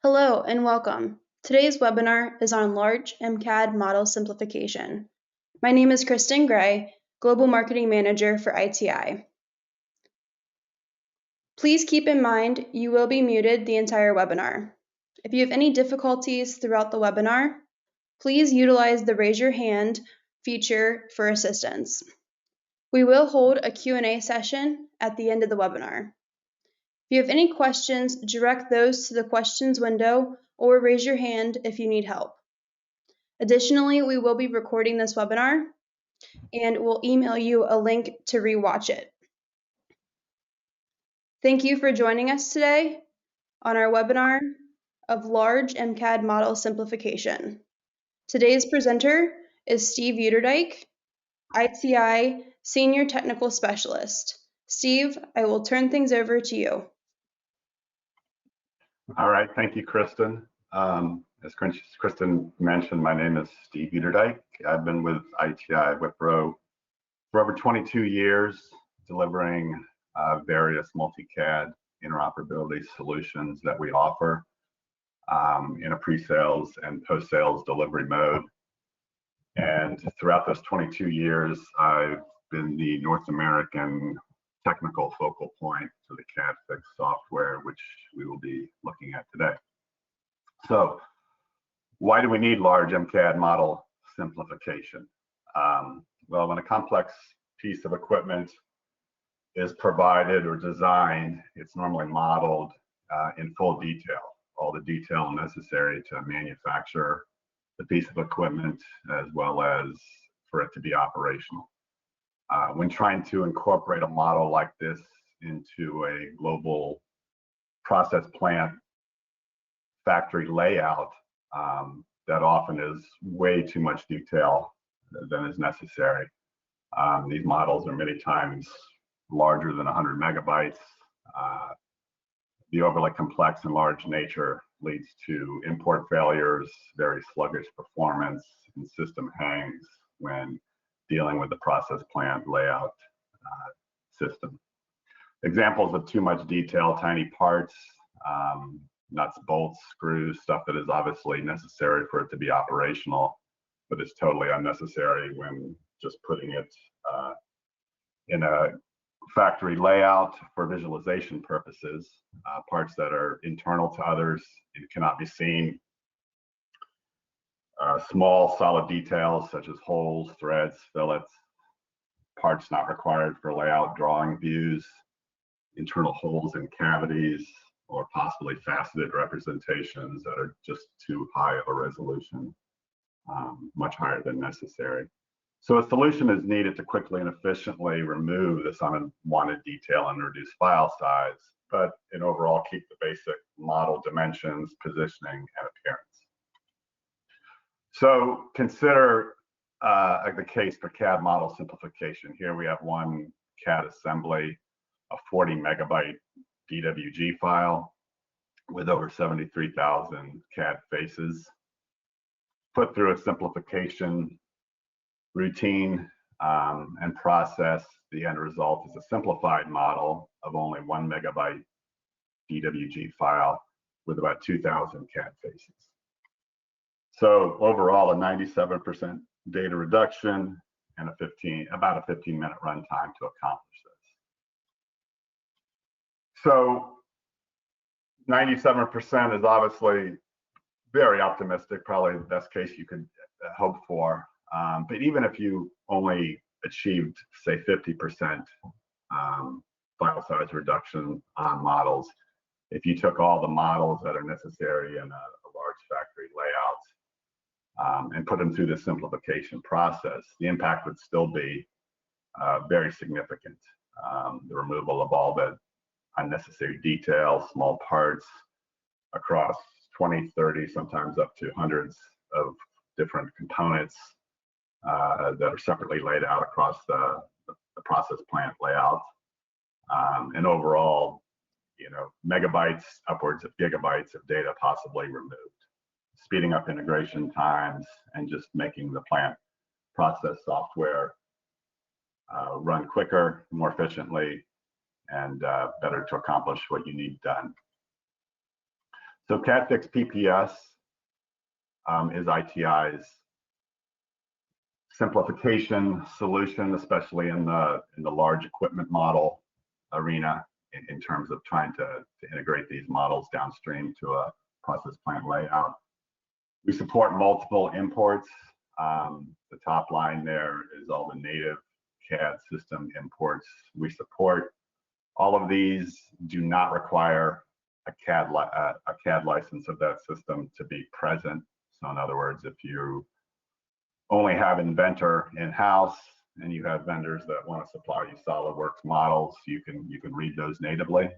Hello and welcome. Today's webinar is on large MCAD model simplification. My name is Kristen Gray, Global Marketing Manager for ITI. Please keep in mind you will be muted the entire webinar. If you have any difficulties throughout the webinar, please utilize the raise your hand feature for assistance. We will hold a Q&A session at the end of the webinar. If you have any questions, direct those to the questions window or raise your hand if you need help. Additionally, we will be recording this webinar and we'll email you a link to rewatch it. Thank you for joining us today on our webinar of large MCAD model simplification. Today's presenter is Steve Uterdijk, ITI Senior Technical Specialist. Steve, I will turn things over to you. All right, thank you, Kristen. As Kristen mentioned, my name is Steve Uterdijk. I've been with ITI Wipro for over 22 years, delivering various multi-CAD interoperability solutions that we offer in a pre-sales and post-sales delivery mode. And throughout those 22 years, I've been the North American technical focal point for the CADfix software, which we will be looking at today. So, why do we need large MCAD model simplification? Well, when a complex piece of equipment is provided or designed, it's normally modeled in full detail, all the detail necessary to manufacture the piece of equipment as well as for it to be operational. When trying to incorporate a model like this into a global process plant factory layout, that often is way too much detail than is necessary. These models are many times larger than 100 megabytes. The overly complex and large nature leads to import failures, very sluggish performance, and system hangs when dealing with the process plant layout system. Examples of too much detail, tiny parts, nuts, bolts, screws, stuff that is obviously necessary for it to be operational, but is totally unnecessary when just putting it in a factory layout for visualization purposes, parts that are internal to others and cannot be seen. Small solid details such as holes, threads, fillets, parts not required for layout drawing views, internal holes and cavities, or possibly faceted representations that are just too high of a resolution, much higher than necessary. So a solution is needed to quickly and efficiently remove this unwanted detail and reduce file size, but in overall keep the basic model dimensions, positioning, and appearance. So consider the case for CAD model simplification. Here we have one CAD assembly, a 40 megabyte DWG file with over 73,000 CAD faces. Put through a simplification routine and process, the end result is a simplified model of only 1 megabyte DWG file with about 2,000 CAD faces. So overall, a 97% data reduction and about a 15-minute runtime to accomplish this. So 97% is obviously very optimistic, probably the best case you could hope for. But even if you only achieved, say, 50% file size reduction on models, if you took all the models that are necessary in a large factory layout and put them through the simplification process, the impact would still be very significant. The removal of all the unnecessary detail, small parts across 20, 30, sometimes up to hundreds of different components that are separately laid out across the process plant layout. And overall, megabytes, upwards of gigabytes of data possibly removed, speeding up integration times and just making the plant process software run quicker, more efficiently, and better to accomplish what you need done. So CADfix PPS is ITI's simplification solution, especially in the large equipment model arena, in terms of trying to integrate these models downstream to a process plant layout. We support multiple imports. The top line there is all the native CAD system imports. We support all of these. Do not require a CAD license of that system to be present. So in other words, if you only have Inventor in-house and you have vendors that want to supply you SolidWorks models, you can read those natively.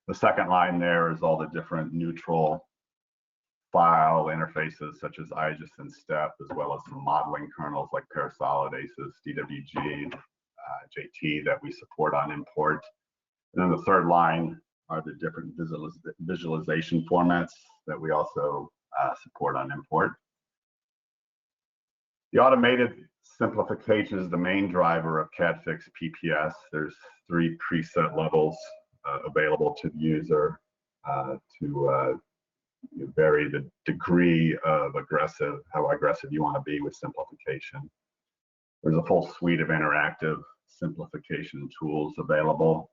The second line there is all the different neutral file interfaces such as IGES and STEP, as well as some modeling kernels like Parasolidases, DWG, JT that we support on import. And then the third line are the different visualization formats that we also support on import. The automated simplification is the main driver of CADfix PPS. There's 3 preset levels available to the user to vary the degree of how aggressive you want to be with simplification. There's a full suite of interactive simplification tools available.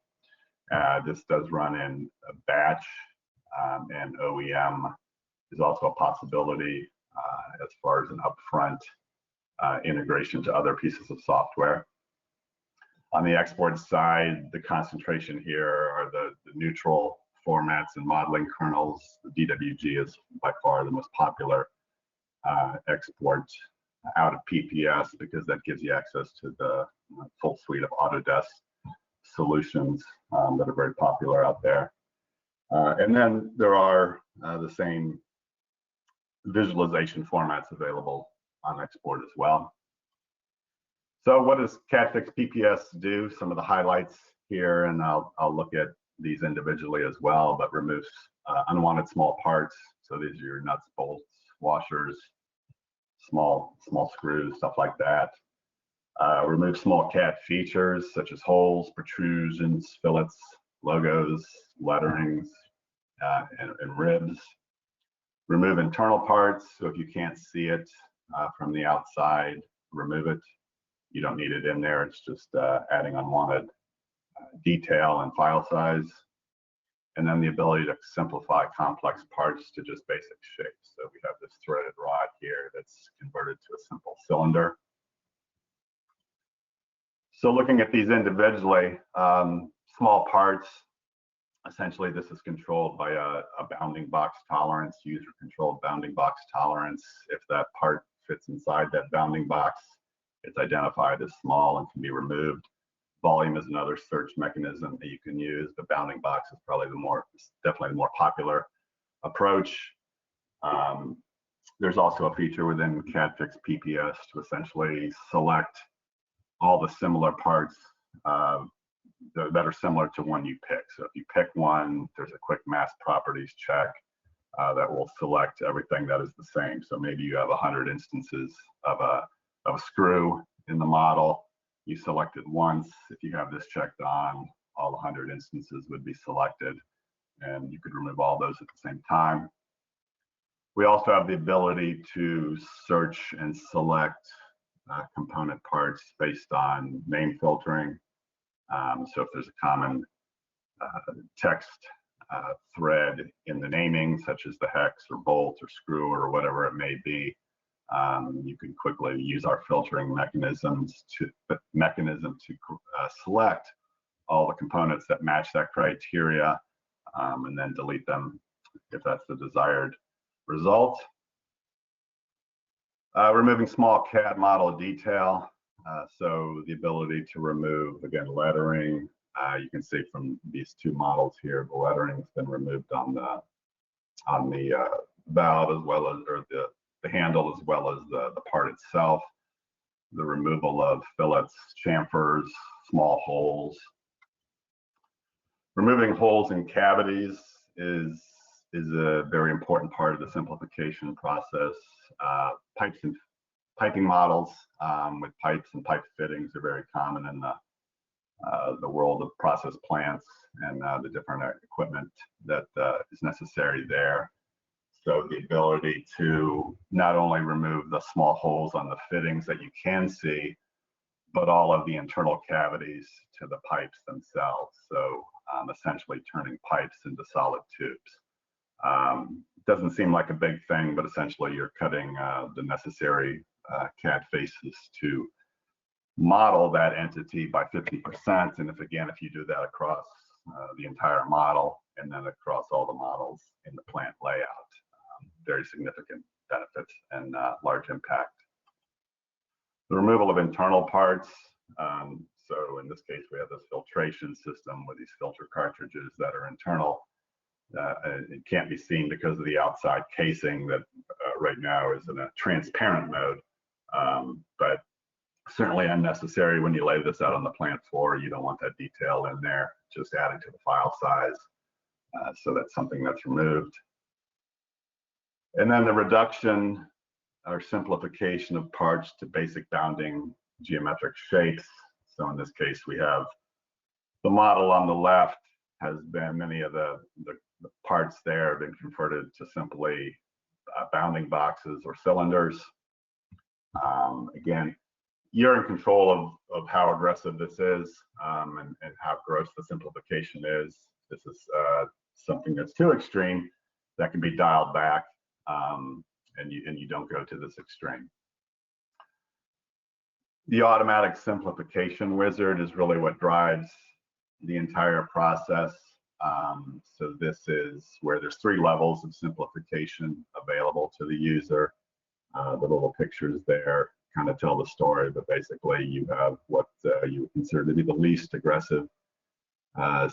This does run in a batch, and OEM is also a possibility as far as an upfront integration to other pieces of software. On the export side, the concentration here are the neutral formats and modeling kernels. The DWG is by far the most popular export out of PPS because that gives you access to the full suite of Autodesk solutions that are very popular out there. And then there are the same visualization formats available on export as well. So what does CADfix PPS do? Some of the highlights here, and I'll look at these individually as well, but removes unwanted small parts. So these are your nuts, bolts, washers, small screws, stuff like that. Remove small CAD features such as holes, protrusions, fillets, logos, letterings, and ribs. Remove internal parts. So if you can't see it from the outside, remove it. You don't need it in there. It's just adding unwanted detail and file size. And then the ability to simplify complex parts to just basic shapes. So we have this threaded rod here that's converted to a simple cylinder. So looking at these individually, small parts, essentially this is controlled by a bounding box tolerance, user-controlled bounding box tolerance. If that part fits inside that bounding box, it's identified as small and can be removed. Volume is another search mechanism that you can use. The bounding box is probably definitely the more popular approach. There's also a feature within CADfix PPS to essentially select all the similar parts that are similar to one you pick. So if you pick one, there's a quick mass properties check that will select everything that is the same. So maybe you have 100 instances of a screw in the model. You select it once. If you have this checked on, all 100 instances would be selected, and you could remove all those at the same time. We also have the ability to search and select component parts based on name filtering. So if there's a common text thread in the naming, such as the hex or bolt or screw or whatever it may be, you can quickly use our filtering mechanism to select all the components that match that criteria, and then delete them if that's the desired result. Removing small CAD model detail. So the ability to remove, again, lettering. You can see from these 2 models here, the lettering's been removed on the valve as well as, or the handle as well as the part itself. The removal of fillets, chamfers, small holes. Removing holes in cavities is a very important part of the simplification process. Pipes and piping models with pipes and pipe fittings are very common in the the world of process plants and the different equipment that is necessary there. So the ability to not only remove the small holes on the fittings that you can see, but all of the internal cavities to the pipes themselves. So essentially turning pipes into solid tubes. Doesn't seem like a big thing, but essentially you're cutting the necessary CAD faces to model that entity by 50%. And if you do that across the entire model and then across all the models in the plant layout, very significant benefits and large impact. The removal of internal parts. So in this case, we have this filtration system with these filter cartridges that are internal. It can't be seen because of the outside casing that right now is in a transparent mode, but certainly unnecessary when you lay this out on the plant floor. You don't want that detail in there, just adding to the file size. So that's something that's removed. And then the reduction or simplification of parts to basic bounding geometric shapes. So in this case, we have the model on the left has been, many of the parts there have been converted to simply bounding boxes or cylinders. Again, you're in control of how aggressive this is and how gross the simplification is. This is something that's too extreme that can be dialed back, and you don't go to this extreme. The automatic simplification wizard is really what drives the entire process. So this is where there's 3 levels of simplification available to the user. The little pictures there kind of tell the story, but basically you have what you would consider to be the least aggressive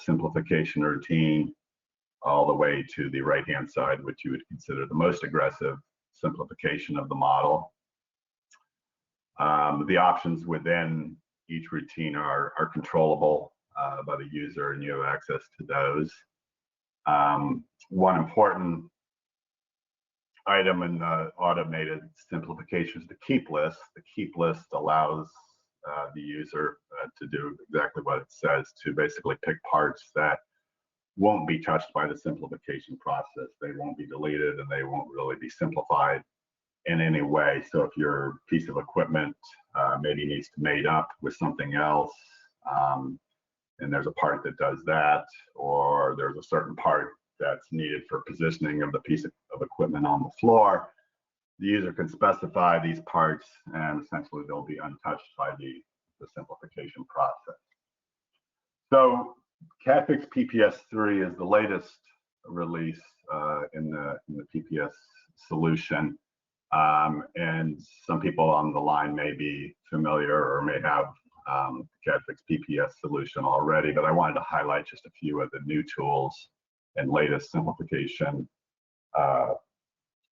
simplification routine, all the way to the right-hand side, which you would consider the most aggressive simplification of the model. The options within each routine are controllable by the user, and you have access to those. One important item in the automated simplification is the keep list. The keep list allows the user to do exactly what it says, to basically pick parts that won't be touched by the simplification process. They won't be deleted and they won't really be simplified in any way. So if your piece of equipment maybe needs to mate up with something else, and there's a part that does that, or there's a certain part that's needed for positioning of the piece of equipment on the floor, the user can specify these parts and essentially they'll be untouched by the simplification process. So CADfix PPS 3 is the latest release in the PPS solution. And some people on the line may be familiar or may have CADfix PPS solution already, but I wanted to highlight just a few of the new tools and latest simplification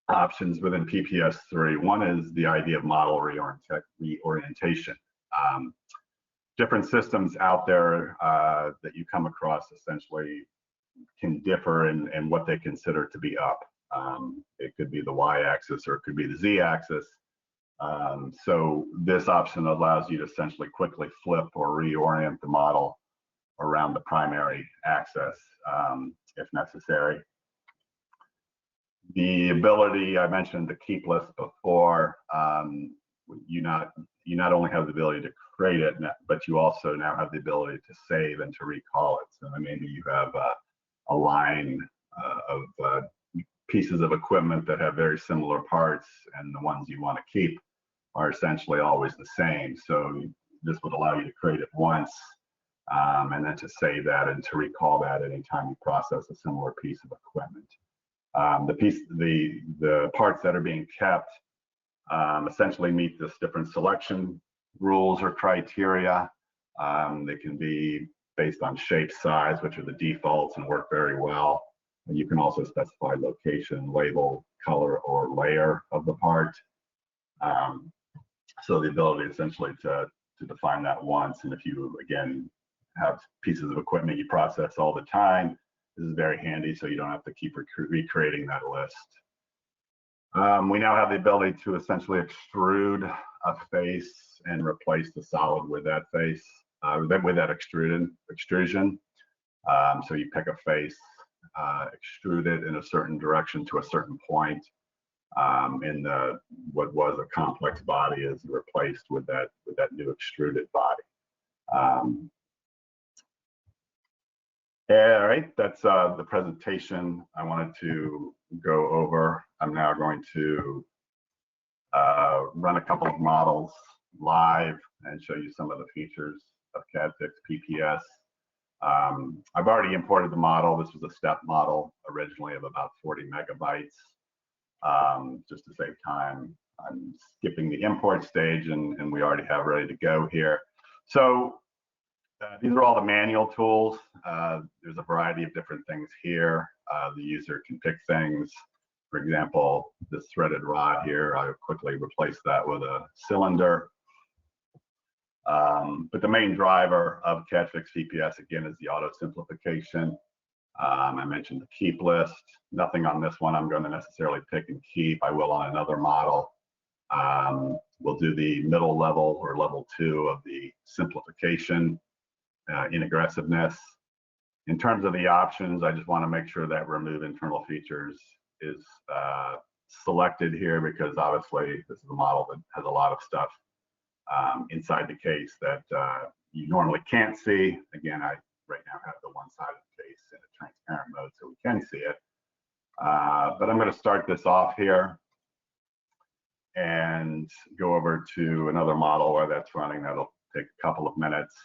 options within PPS 3. One is the idea of model reorientation. Different systems out there that you come across essentially can differ in what they consider to be up. It could be the y-axis or it could be the z-axis. So this option allows you to essentially quickly flip or reorient the model around the primary axis if necessary. The ability, I mentioned the keep list before, you not only have the ability to create it, but you also now have the ability to save and to recall it. So maybe you have a line of pieces of equipment that have very similar parts, and the ones you want to keep are essentially always the same. So this would allow you to create it once and then to save that and to recall that anytime you process a similar piece of equipment. The parts that are being kept essentially meet this different selection rules or criteria. They can be based on shape, size, which are the defaults and work very well. And you can also specify location, label, color, or layer of the part. So the ability essentially to define that once, and if you again have pieces of equipment you process all the time, this is very handy, so you don't have to keep recreating that list. We now have the ability to essentially extrude a face and replace the solid with that face. with that extrusion. So you pick a face, extrude it in a certain direction to a certain point, and what was a complex body is replaced with that new extruded body. All right, that's the presentation I wanted to go over. I'm now going to run a couple of models live and show you some of the features of CADfix PPS. I've already imported the model. This was a step model originally of about 40 megabytes. Just to save time, I'm skipping the import stage, and we already have ready to go here. So these are all the manual tools. There's a variety of different things here. The user can pick things. For example, this threaded rod here, I quickly replace that with a cylinder. But the main driver of CADfix PPS, again, is the auto simplification. I mentioned the keep list. Nothing on this one I'm going to necessarily pick and keep. I will on another model. We'll do the middle level or level 2 of the simplification in aggressiveness. In terms of the options, I just want to make sure that remove internal features is selected here, because obviously this is a model that has a lot of stuff inside the case that you normally can't see. Again, I right now have the one side of the case in a transparent mode so we can see it. But I'm going to start this off here and go over to another model where that's running. That'll take a couple of minutes.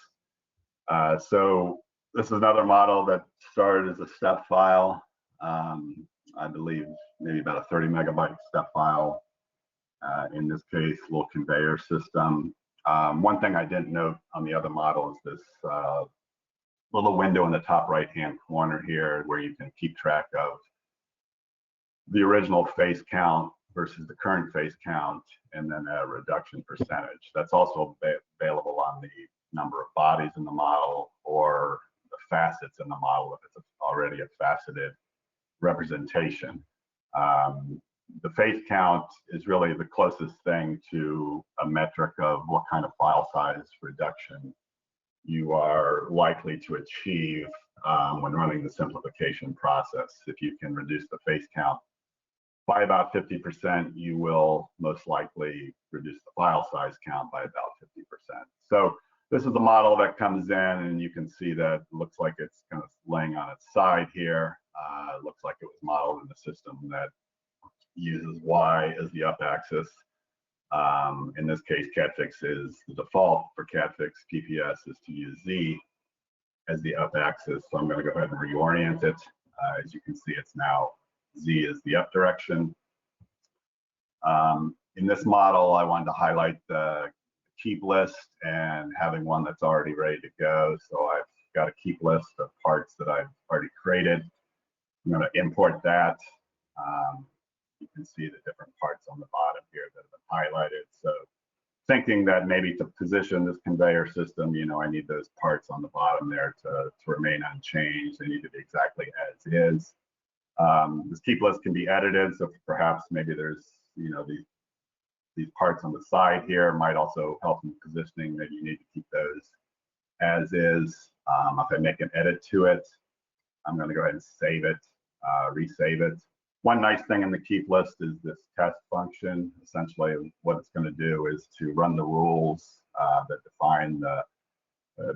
So this is another model that started as a step file. I believe maybe about a 30 megabyte step file. In this case, little conveyor system. One thing I didn't note on the other model is this little window in the top right-hand corner here where you can keep track of the original face count versus the current face count, and then a reduction percentage. That's also available on the number of bodies in the model or the facets in the model if it's already a faceted representation. The face count is really the closest thing to a metric of what kind of file size reduction you are likely to achieve when running the simplification process. If you can reduce the face count by about 50%, you will most likely reduce the file size count by about 50%. So this is the model that comes in, and you can see that it looks like it's kind of laying on its side here. It looks like it was modeled in a system that uses Y as the up axis. In this case, CADfix is the default for CADfix PPS is to use Z as the up axis. So I'm going to go ahead and reorient it. As you can see, it's now Z is the up direction. In this model, I wanted to highlight the keep list and having one that's already ready to go. So I've got a keep list of parts that I've already created. I'm going to import that. You can see the different parts on the bottom here that have been highlighted. So thinking that maybe to position this conveyor system, you know, I need those parts on the bottom there to remain unchanged. They need to be exactly as is. This keep list can be edited. So perhaps maybe there's, you know, these parts on the side here might also help in positioning. Maybe you need to keep those as is. If I make an edit to it, I'm going to go ahead and save it, resave it. One nice thing in the keep list is this test function. Essentially, what it's going to do is to run the rules that define the,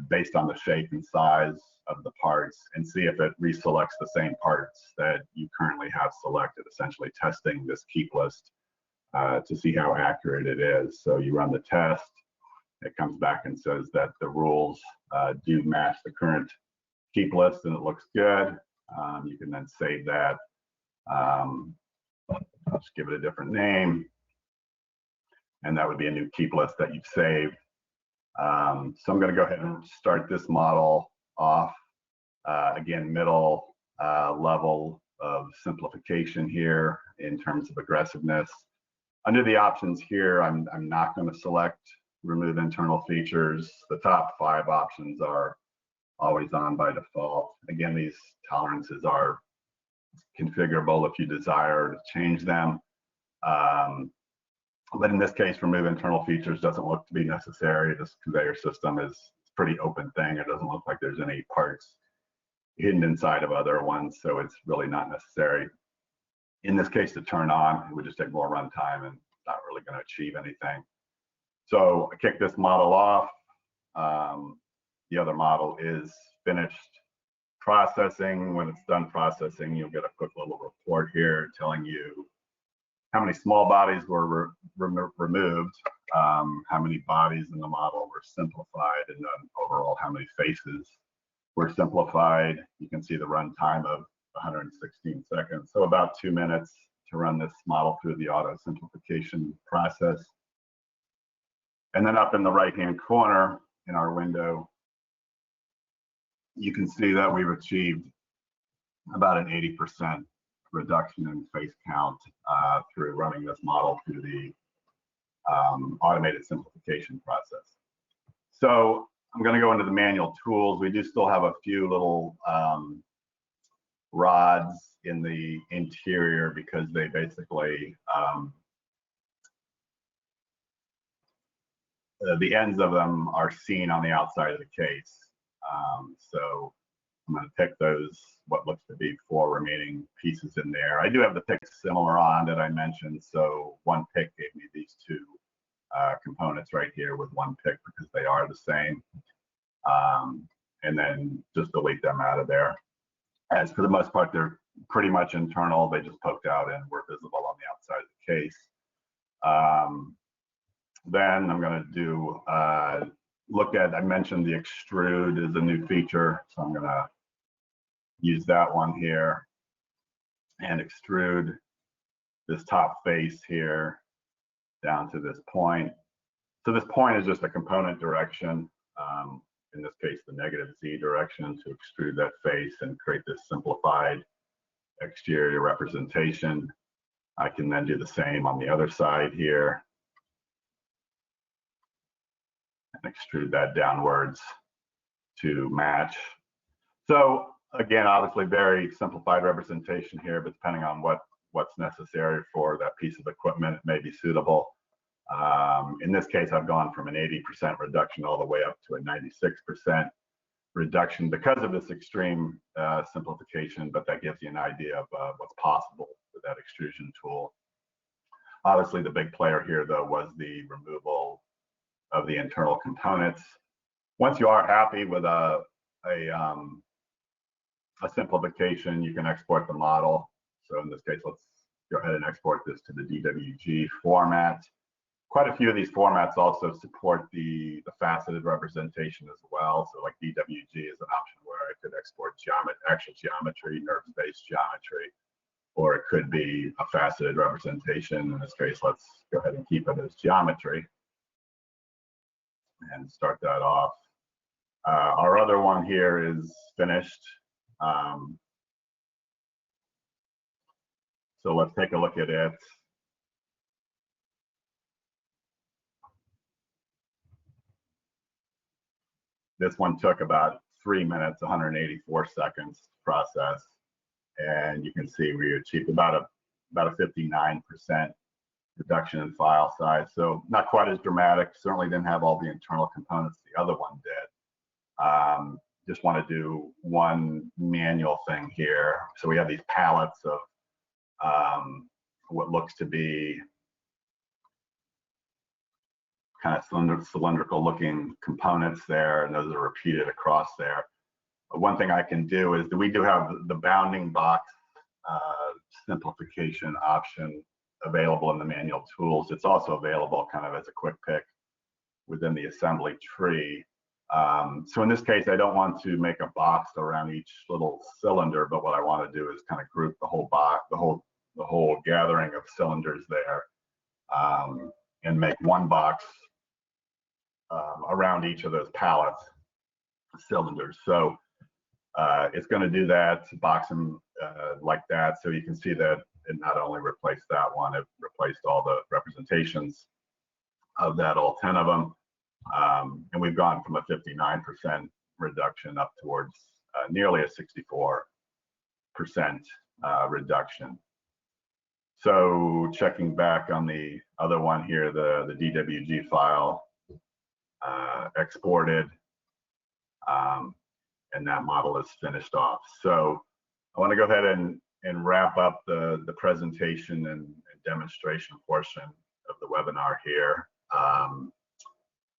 based on the shape and size of the parts, and see if it reselects the same parts that you currently have selected, essentially testing this keep list to see how accurate it is. So you run the test, it comes back and says that the rules do match the current keep list, and it looks good. You can then save that. I'll just give it a different name, and that would be a new keep list that you've saved. So I'm going to go ahead and start this model off. Again, middle level of simplification here in terms of aggressiveness. Under the options here, I'm not going to select remove internal features. The top 5 options are always on by default. Again, these tolerances are configurable if you desire to change them. But in this case, remove internal features doesn't look to be necessary. This conveyor system is pretty open thing. It doesn't look like there's any parts hidden inside of other ones, so it's really not necessary in this case to turn on. It would just take more runtime and not really going to achieve anything. So I kick this model off. The other model is finished processing. When it's done processing, you'll get a quick little report here telling you how many small bodies were removed, how many bodies in the model were simplified, and then overall how many faces were simplified. You can see the runtime of 116 seconds, so about 2 minutes to run this model through the auto simplification process. And then up in the right-hand corner in our window, you can see that we've achieved about an 80% reduction in face count through running this model through the automated simplification process. So I'm going to go into the manual tools. We do still have a few little rods in the interior because they basically, the ends of them are seen on the outside of the case. So I'm going to pick those, what looks to be 4 remaining pieces in there. I do have the picks similar on that I mentioned. So one pick gave me these 2 components right here with one pick because they are the same. And then just delete them out of there. As for the most part, they're pretty much internal. They just poked out and were visible on the outside of the case. Then I'm going to do, I mentioned the extrude is a new feature. So I'm going to use that one here and extrude this top face here down to this point. So this point is just a component direction. In this case, the -Z direction to extrude that face and create this simplified exterior representation. I can then do the same on the other side here and extrude that downwards to match. So again, obviously very simplified representation here, but depending on what's necessary for that piece of equipment, it may be suitable. In this case, I've gone from an 80% reduction all the way up to a 96% reduction because of this extreme simplification, but that gives you an idea of what's possible with that extrusion tool. Obviously, the big player here, though, was the removal of the internal components. Once you are happy with a simplification, you can export the model. So in this case, let's go ahead and export this to the DWG format. Quite a few of these formats also support the faceted representation as well. So like DWG is an option where I could export actual geometry, NURBS-based geometry, or it could be a faceted representation. In this case, let's go ahead and keep it as geometry and start that off. Our other one here is finished. So let's take a look at it. This one took about 3 minutes, 184 seconds to process. And you can see we achieved about a 59% reduction in file size. So not quite as dramatic, certainly didn't have all the internal components the other one did. Just want to do one manual thing here. So we have these palettes of what looks to be kind of cylindrical looking components there, and those are repeated across there. But one thing I can do is we do have the bounding box simplification option available in the manual tools. It's also available kind of as a quick pick within the assembly tree. So in this case, I don't want to make a box around each little cylinder, but what I want to do is kind of group the whole box, the whole gathering of cylinders there, and make one box around each of those pallets cylinders. So it's going to do that, box them like that. So you can see that it not only replaced that one, it replaced all the representations of that, all 10 of them. And we've gone from a 59% reduction up towards nearly a 64% reduction. So checking back on the other one here, the DWG file exported. and that model is finished off. So I want to go ahead and wrap up the presentation and demonstration portion of the webinar here.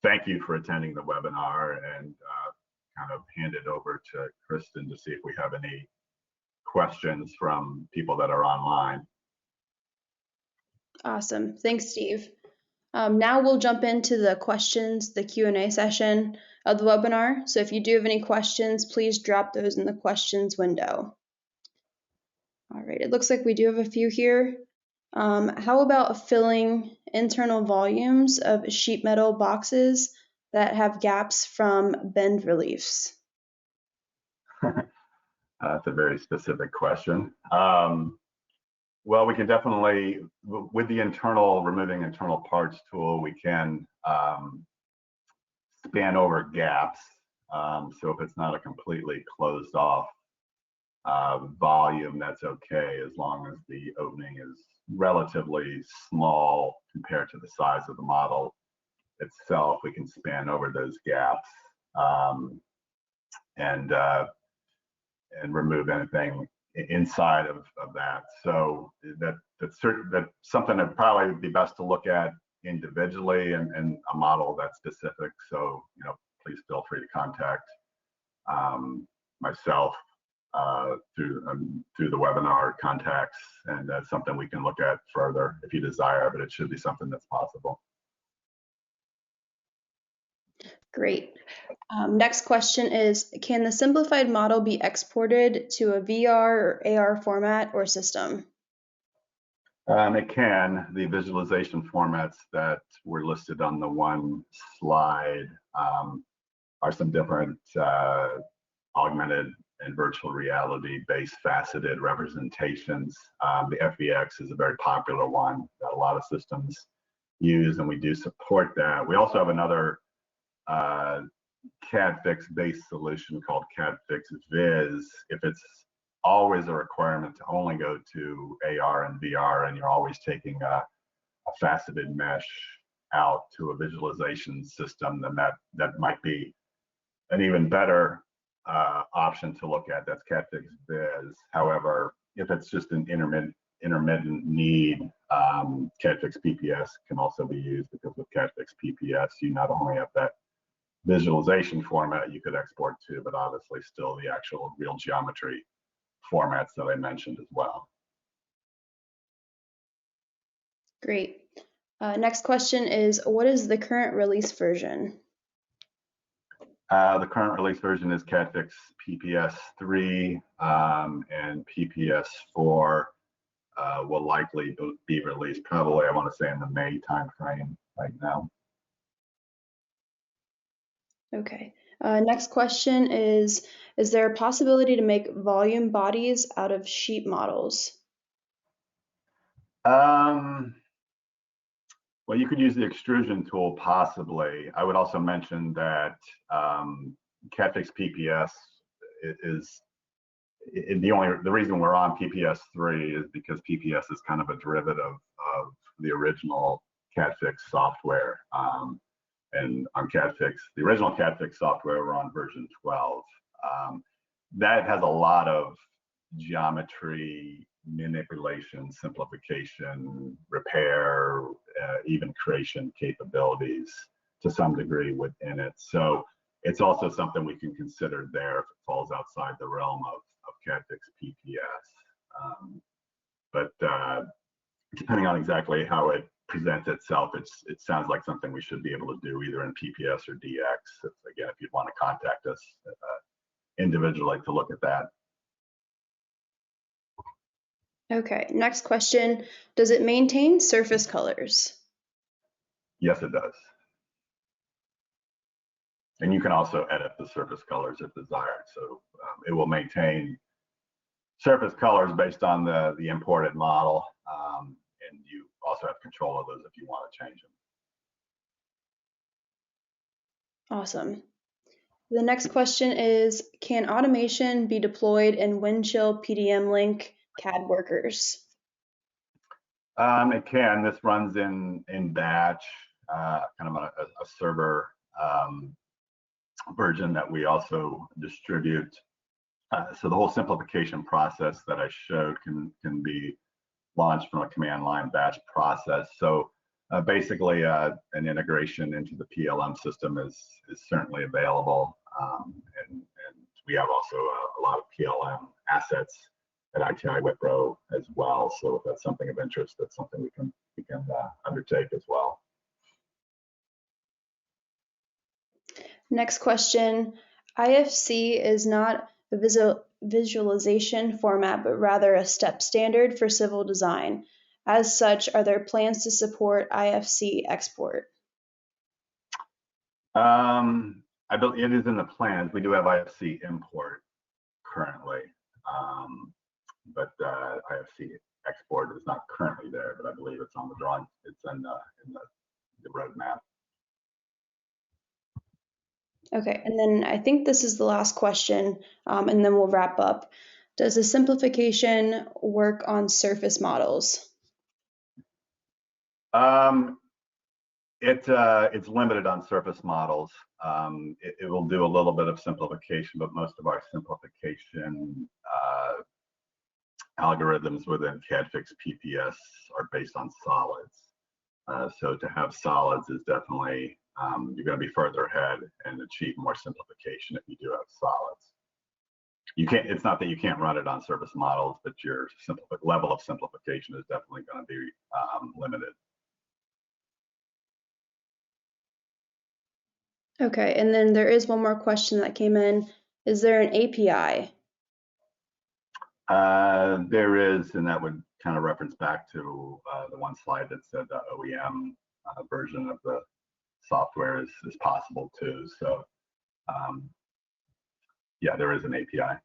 Thank you for attending the webinar, and kind of hand it over to Kristen to see if we have any questions from people that are online. Awesome. Thanks, Steve. Now we'll jump into the questions, the Q&A session of the webinar. So if you do have any questions, please drop those in the questions window. All right, it looks like we do have a few here. How about filling internal volumes of sheet metal boxes that have gaps from bend reliefs? That's a very specific question. Well, we can definitely, with the removing internal parts tool, we can span over gaps. So if it's not a completely closed off volume, that's okay, as long as the opening is relatively small compared to the size of the model itself. We can span over those gaps and remove anything inside of that. So that's something that probably would be best to look at individually and a model that's specific. So, please feel free to contact myself through the webinar contacts, and that's something we can look at further if you desire, but it should be something that's possible. Great. Next question is, can the simplified model be exported to a VR or AR format or system? It can. The visualization formats that were listed on the one slide are some different augmented and virtual reality based faceted representations. The FVX is a very popular one that a lot of systems use, and we do support that. We also have another CADfix based solution called CADfix Viz. If it's always a requirement to only go to AR and VR, and you're always taking a faceted mesh out to a visualization system, then that might be an even better option to look at. That's CADfix Viz. However, if it's just an intermittent need, CADfix PPS can also be used, because with CADfix PPS, you not only have that visualization format you could export to, but obviously still the actual real geometry formats that I mentioned as well. Great. Next question is, what is the current release version? The current release version is CADfix PPS 3, and PPS 4 will likely be released probably, I want to say, in the May timeframe right now. Okay. Next question is there a possibility to make volume bodies out of sheet models? Well, you could use the extrusion tool possibly. I would also mention that CADfix PPS is the reason we're on PPS 3 is because PPS is kind of a derivative of the original CADfix software. And on CADfix, the original CADfix software, we're on version 12. That has a lot of geometry, manipulation, simplification, repair, even creation capabilities to some degree within it. So it's also something we can consider there if it falls outside the realm of CADfix PPS. But depending on exactly how it presents itself, it sounds like something we should be able to do either in PPS or DX. Again, if you'd want to contact us individually to look at that. Okay, next question. Does it maintain surface colors? Yes, it does. And you can also edit the surface colors if desired. So it will maintain surface colors based on the imported model. And you also have control of those if you want to change them. Awesome. The next question is, can automation be deployed in Windchill PDM Link CAD workers? It can. This runs in batch, kind of a server version that we also distribute. So the whole simplification process that I showed can be launched from a command line batch process. So basically, an integration into the PLM system is certainly available, and we have also a lot of PLM assets at ITI Wipro as well. So if that's something of interest, that's something we can undertake as well. Next question. IFC is not a visualization format, but rather a step standard for civil design. As such, are there plans to support IFC export? I believe it is in the plans. We do have IFC import currently, but IFC export is not currently there, but I believe it's on the drawing. It's in the roadmap. Okay, and then I think this is the last question, and then we'll wrap up. Does the simplification work on surface models? It's limited on surface models. It will do a little bit of simplification, but most of our simplification algorithms within CADfix PPS are based on solids. So to have solids is definitely, you're going to be further ahead and achieve more simplification if you do have solids. You can't, it's not that you can't run it on surface models, but your level of simplification is definitely going to be limited. Okay, and then there is one more question that came in. Is there an API? There is, and that would kind of reference back to the one slide that said the OEM version of the software is possible too. So yeah, there is an API.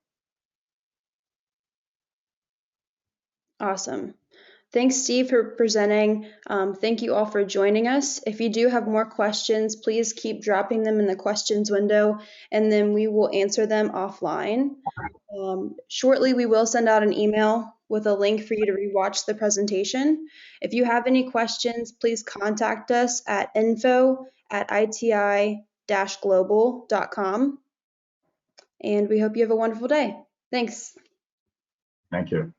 Awesome. Thanks, Steve, for presenting. Thank you all for joining us. If you do have more questions, please keep dropping them in the questions window, and then we will answer them offline. Shortly, we will send out an email with a link for you to rewatch the presentation. If you have any questions, please contact us at info@iti-global.com. And we hope you have a wonderful day. Thanks. Thank you.